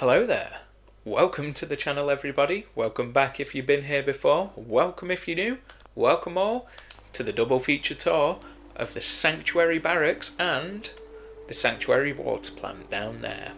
Hello there. Welcome to the channel, everybody. Welcome back if you've been here before. Welcome if you're new. Welcome all to the double feature tour of the Sanctuary Barracks and the Sanctuary Water Plant down there.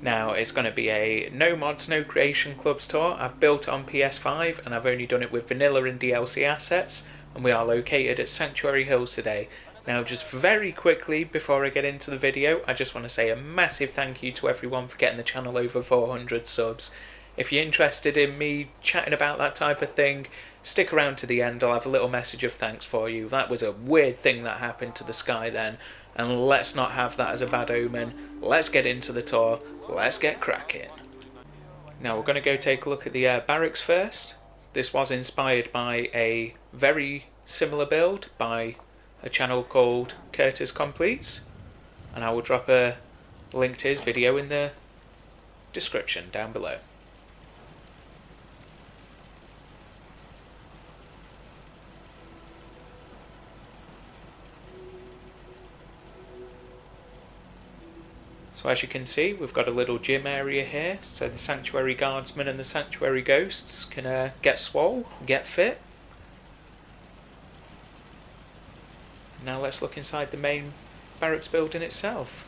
Now, it's going to be a no mods, no creation clubs tour. I've built it on PS5 and I've only done it with vanilla and DLC assets, and we are located at Sanctuary Hills today. Now, just very quickly before I get into the video, I just want to say a massive thank you to everyone for getting the channel over 400 subs. If you're interested in me chatting about that type of thing, stick around to the end. I'll have a little message of thanks for you. That was a weird thing that happened to the sky then, and let's not have that as a bad omen. Let's get into the tour. Let's get cracking. Now we're going to go take a look at the barracks first. This was inspired by a very similar build by a channel called Curtis Completes, and I will drop a link to his video in the description down below. So as you can see, we've got a little gym area here, so the Sanctuary Guardsmen and the Sanctuary Ghosts can get swole, get fit. Now let's look inside the main barracks building itself.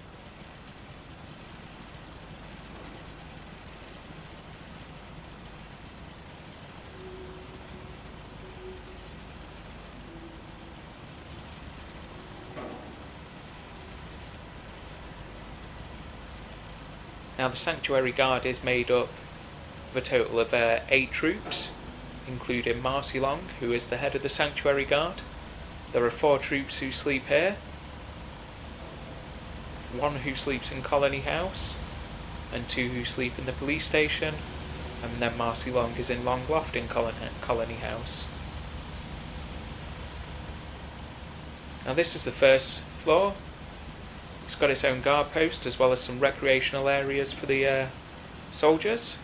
Now the Sanctuary Guard is made up of a total of 8 troops, including Marcy Long, who is the head of the Sanctuary Guard. There are 4 troops who sleep here, 1 who sleeps in Colony House, and 2 who sleep in the police station, and then Marcy Long is in Long Loft in Colony House. Now this is the first floor. It's got its own guard post as well as some recreational areas for the soldiers,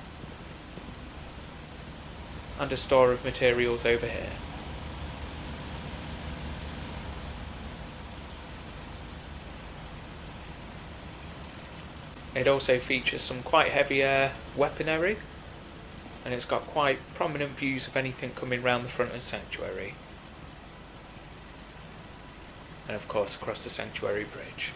and a store of materials over here. It also features some quite heavy weaponry, and it's got quite prominent views of anything coming round the front of the Sanctuary, and of course across the Sanctuary Bridge.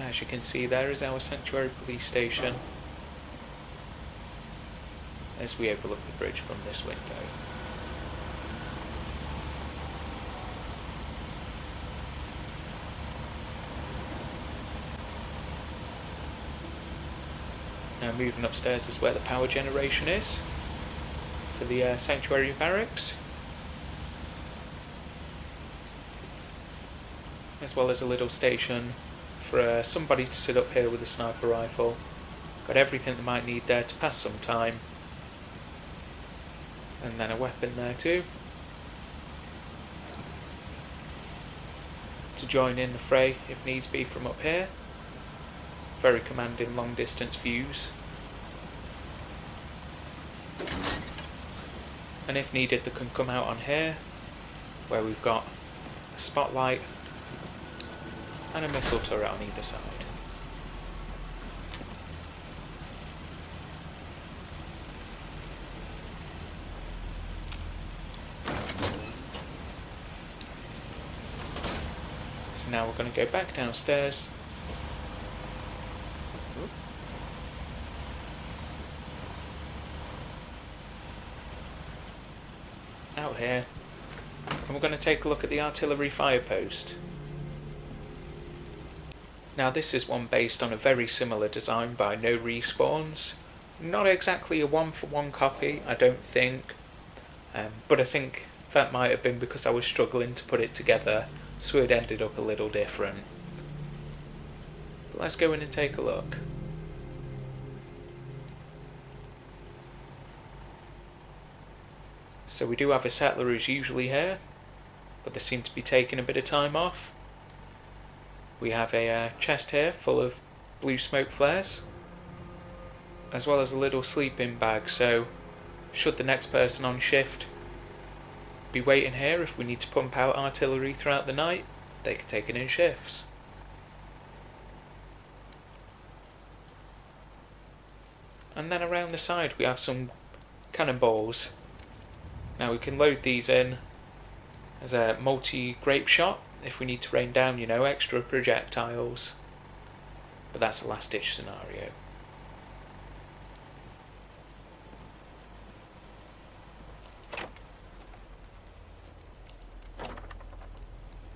As you can see, there is our Sanctuary Police Station as we overlook the bridge from this window. Now moving upstairs is where the power generation is for the Sanctuary Barracks, as well as a little station for somebody to sit up here with a sniper rifle. Got everything they might need there to pass some time, and then a weapon there too to join in the fray if needs be from up here. Very commanding long distance views, and if needed they can come out on here where we've got a spotlight and a missile turret on either side. So now we're going to go back downstairs. Out here, and we're going to take a look at the Artillery Firepost. Now this is one based on a very similar design by No Respawns. Not exactly a one-for-one copy, I don't think, but I think that might have been because I was struggling to put it together, so it ended up a little different. But let's go in and take a look. So we do have a settler who's usually here, but they seem to be taking a bit of time off. We have a chest here full of blue smoke flares, as well as a little sleeping bag, so should the next person on shift be waiting here, if we need to pump out artillery throughout the night, they can take it in shifts. And then around the side we have some cannonballs. Now we can load these in as a multi-grape shot if we need to rain down, extra projectiles. But that's a last ditch scenario.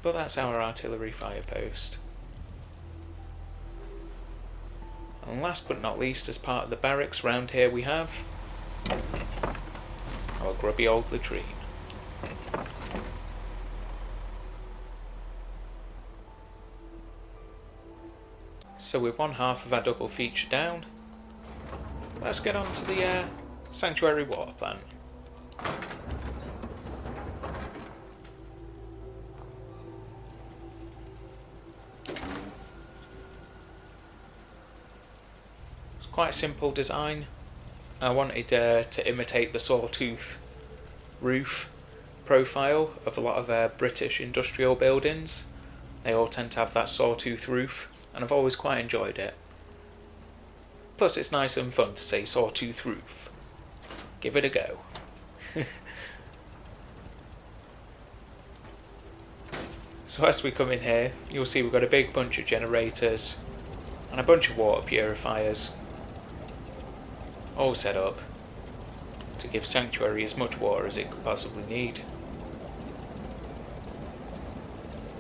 But that's our artillery firepost. And last but not least, as part of the barracks round here, we have our grubby old latrine. So with one half of our double feature down, let's get on to the sanctuary water plant. Quite a simple design. I wanted to imitate the sawtooth roof profile of a lot of British industrial buildings. They all tend to have that sawtooth roof, and I've always quite enjoyed it. Plus it's nice and fun to say sawtooth roof. Give it a go. So as we come in here, you'll see we've got a big bunch of generators and a bunch of water purifiers, all set up to give Sanctuary as much water as it could possibly need.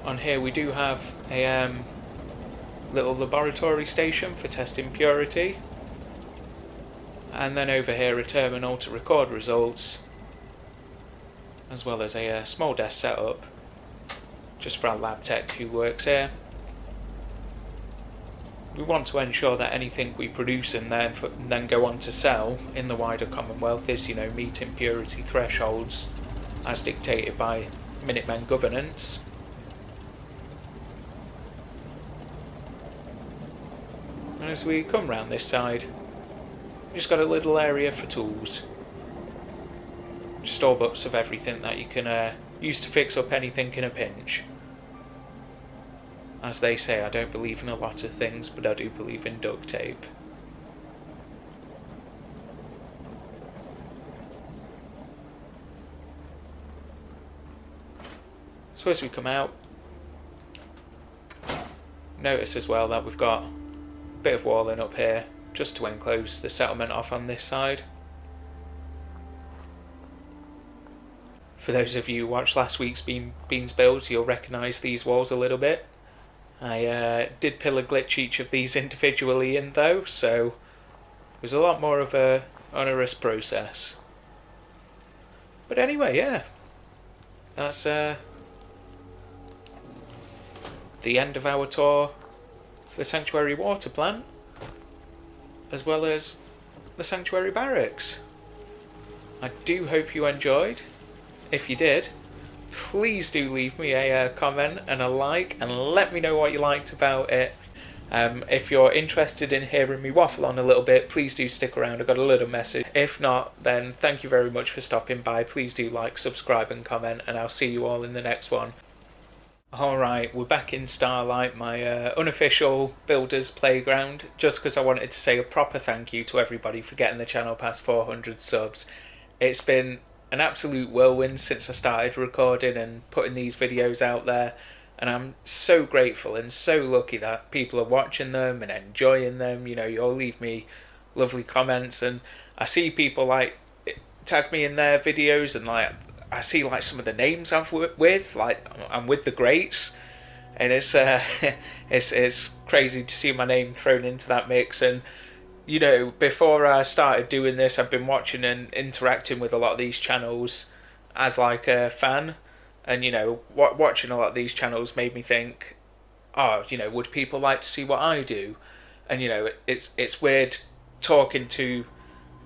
On here we do have a little laboratory station for testing purity, and then over here a terminal to record results, as well as a small desk setup just for our lab tech who works here. We want to ensure that anything we produce and then go on to sell in the wider Commonwealth is, meeting purity thresholds as dictated by Minutemen governance. And as we come round this side, we've just got a little area for tools. Just all bits of everything that you can use to fix up anything in a pinch. As they say, I don't believe in a lot of things, but I do believe in duct tape. So as we come out, notice as well that we've got a bit of walling up here just to enclose the settlement off on this side. For those of you who watched last week's Beans build, you'll recognise these walls a little bit. I did pillar glitch each of these individually in though, so it was a lot more of a onerous process. But anyway, yeah, that's the end of our tour for the Sanctuary water plant, as well as the Sanctuary barracks. I do hope you enjoyed. If you did, please do leave me a comment and a like, and let me know what you liked about it. If you're interested in hearing me waffle on a little bit, please do stick around. I've got a little message. If not, then thank you very much for stopping by. Please do like, subscribe and comment, and I'll see you all in the next one. Alright, we're back in Starlight, my unofficial builders playground, just because I wanted to say a proper thank you to everybody for getting the channel past 400 subs. It's been an absolute whirlwind since I started recording and putting these videos out there, and I'm so grateful and so lucky that people are watching them and enjoying them. You'll leave me lovely comments, and I see people tag me in their videos, and I see some of the names I'm with, I'm with the greats, and it's it's crazy to see my name thrown into that mix. And before I started doing this, I've been watching and interacting with a lot of these channels as a fan, and watching a lot of these channels made me think, would people like to see what I do? And it's weird talking to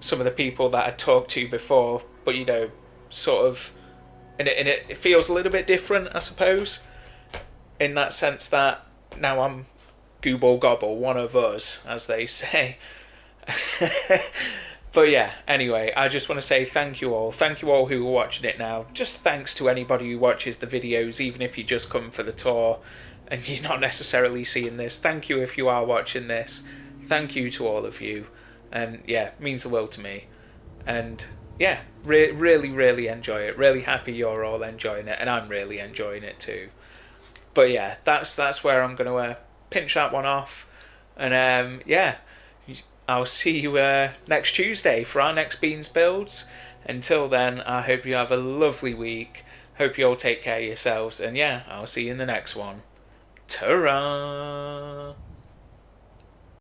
some of the people that I talked to before, but sort of, and it feels a little bit different, I suppose, in that sense that now I'm Gooble gobble, one of us, as they say. But yeah, anyway, I just want to say thank you all. Thank you all who are watching it now. Just thanks to anybody who watches the videos, even if you just come for the tour and you're not necessarily seeing this. Thank you if you are watching this. Thank you to all of you. And yeah, means the world to me. And yeah, really, really enjoy it. Really happy you're all enjoying it, and I'm really enjoying it too. But yeah, that's where I'm going to pinch that one off. And yeah, I'll see you next Tuesday for our next Beans builds. Until then, I hope you have a lovely week. Hope you all take care of yourselves. And yeah, I'll see you in the next one. Ta-ra!